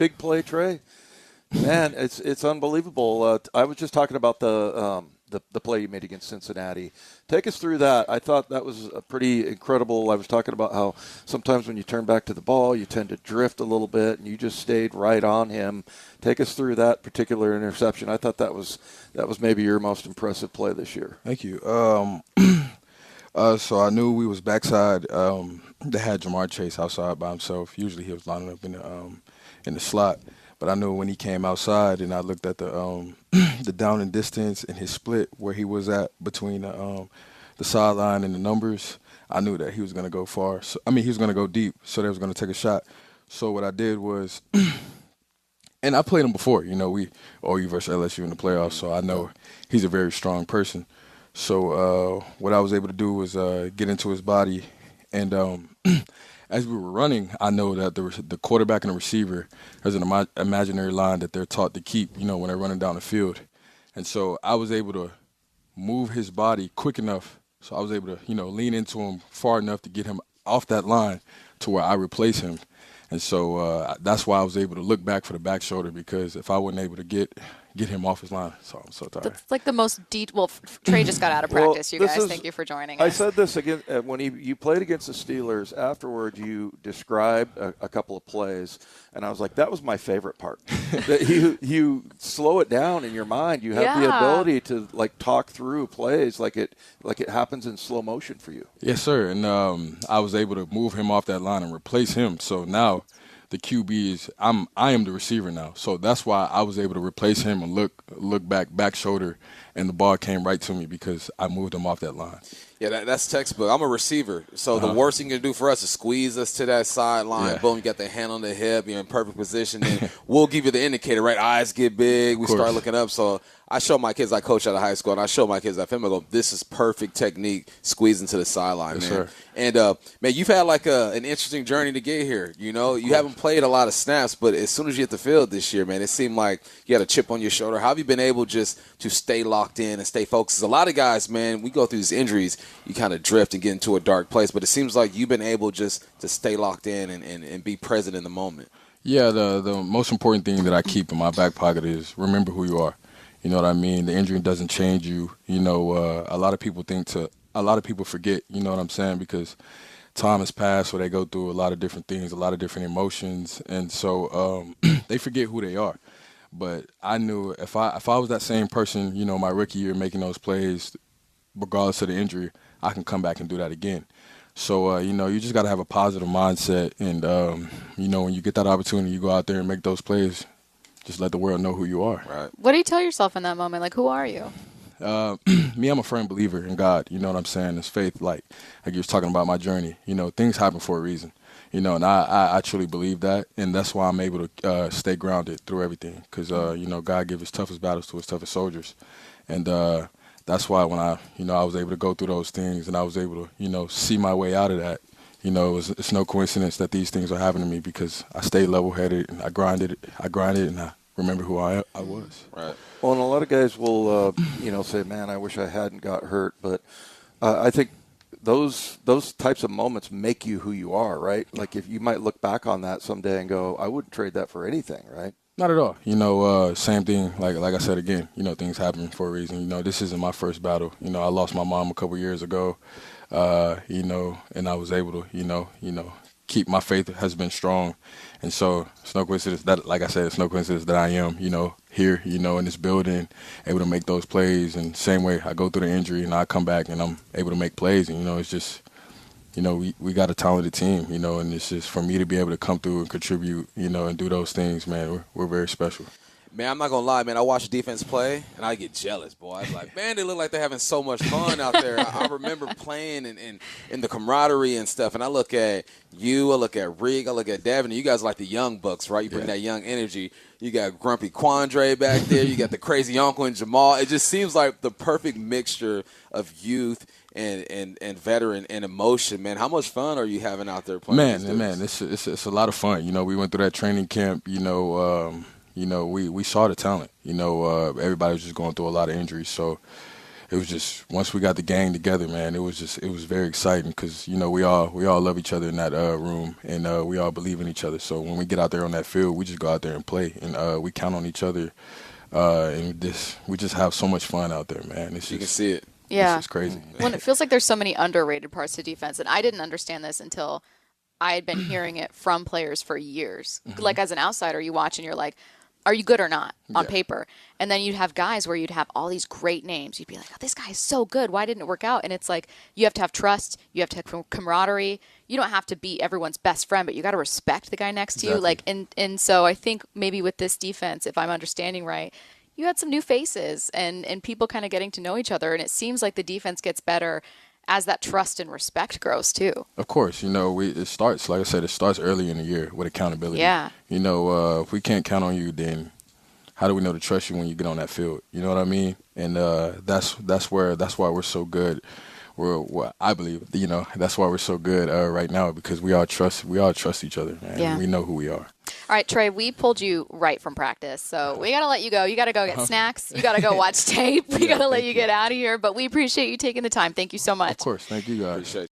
big play, Trey. Man, it's unbelievable. I was just talking about the play you made against Cincinnati. Take us through that. I thought that was a pretty incredible. I was talking about how sometimes when you turn back to the ball, you tend to drift a little bit, and you just stayed right on him. Take us through that particular interception. I thought that was maybe your most impressive play this year. Thank you. So I knew we was backside. They had Jamar Chase outside by himself. Usually he was lining up in the slot. But I knew when he came outside and I looked at the the down and distance and his split where he was at between the sideline and the numbers, I knew that he was going to go far. So, he was going to go deep, so they was going to take a shot. So what I did was, and I played him before, we OU versus LSU in the playoffs, so I know he's a very strong person. So what I was able to do was get into his body, and as we were running, I know that the quarterback and the receiver, there's an imaginary line that they're taught to keep, when they're running down the field. And so I was able to move his body quick enough, so I was able to, lean into him far enough to get him off that line to where I replace him. And so that's why I was able to look back for the back shoulder, because if I wasn't able to get him off his line, so I'm so tired. That's like the most Well, Trey just got out of practice, you guys. Thank you for joining us. I said this again when you played against the Steelers. Afterward, you described a couple of plays, and I was like, that was my favorite part. That you slow it down in your mind. You have the ability to talk through plays like it happens in slow motion for you. Yes, sir. And I was able to move him off that line and replace him. So now the QB is I am the receiver now. So that's why I was able to replace him and look back shoulder, and the ball came right to me because I moved him off that line. Yeah, that's textbook. I'm a receiver, so the worst thing you can do for us is squeeze us to that sideline. Yeah. Boom, you got the hand on the hip, you're in perfect position, and we'll give you the indicator, right? Eyes get big, we start looking up. So I show my kids, I coach out of high school, and I show my kids that film. I go, this is perfect technique, squeezing to the sideline, yes, man. Sir. And, man, you've had an interesting journey to get here. You haven't played a lot of snaps, but as soon as you hit the field this year, man, it seemed like you had a chip on your shoulder. How have you been able just to stay locked in and stay focused? A lot of guys, man, we go through these injuries, you kind of drift and get into a dark place, but it seems like you've been able just to stay locked in and be present in the moment. Yeah, the most important thing that I keep in my back pocket is remember who you are. You know what I mean? The injury doesn't change you. A lot of people forget, you know what I'm saying, because time has passed, so they go through a lot of different things, a lot of different emotions, and so they forget who they are. But I knew if I was that same person, my rookie year making those plays, regardless of the injury, I can come back and do that again. So, you just got to have a positive mindset, and, when you get that opportunity, you go out there and make those plays. Just let the world know who you are. Right. What do you tell yourself in that moment? Who are you? Me, I'm a firm believer in God. You know what I'm saying? It's faith. Like you was talking about my journey. Things happen for a reason. And I truly believe that. And that's why I'm able to stay grounded through everything. Because, God gives his toughest battles to his toughest soldiers. And that's why when I was able to go through those things and I was able to, see my way out of that, it's no coincidence that these things are happening to me because I stayed level-headed and I grinded, and I remember who I was. Right. Well, and a lot of guys will, say, man, I wish I hadn't got hurt. But I think those types of moments make you who you are, right? Like if you might look back on that someday and go, I wouldn't trade that for anything, right? Not at all. Same thing, like I said again, things happen for a reason. This isn't my first battle. I lost my mom a couple years ago. And I was able to, keep my faith has been strong. And so it's no coincidence that, like I said, it's no coincidence that I am, here, in this building, able to make those plays. And same way I go through the injury and I come back and I'm able to make plays. And, it's just, we got a talented team, and it's just for me to be able to come through and contribute, and do those things, man, we're very special. Man, I'm not going to lie, man. I watch defense play, and I get jealous, boy. I'm like, man, they look like they're having so much fun out there. I remember playing in the camaraderie and stuff, and I look at you, I look at Rick, I look at Devin, and you guys are like the young bucks, right? You bring that young energy. You got Grumpy Quandre back there. You got the crazy uncle and Jamal. It just seems like the perfect mixture of youth and veteran and emotion, man. How much fun are you having out there playing? Man, it's a lot of fun. We went through that training camp, we saw the talent. Everybody was just going through a lot of injuries. So it was just once we got the gang together, man, it was very exciting because we all love each other in that room, and we all believe in each other. So when we get out there on that field, we just go out there and play, and we count on each other, and we just have so much fun out there, man. You can see it. Yeah, it's crazy. Well, it feels like there's so many underrated parts to defense, and I didn't understand this until I had been hearing it from players for years. Like as an outsider, you watch and you're like, are you good or not on paper? And then you'd have guys where you'd have all these great names. You'd be like, oh, this guy is so good. Why didn't it work out? And it's like you have to have trust. You have to have camaraderie. You don't have to be everyone's best friend, but you got to respect the guy next to you. Like, and so I think maybe with this defense, if I'm understanding right, you had some new faces and people kind of getting to know each other. And it seems like the defense gets better as that trust and respect grows too. Of course, it starts, like I said, it starts early in the year with accountability. Yeah. If we can't count on you, then how do we know to trust you when you get on that field? You know what I mean? And that's why we're so good. I believe, that's why we're so good right now, because we all trust each other, man. Yeah. We know who we are. All right, Tre, we pulled you right from practice, so we got to let you go. You got to go get snacks. You got to go watch tape. We got to let you get out of here, but we appreciate you taking the time. Thank you so much. Of course. Thank you, guys. Appreciate you.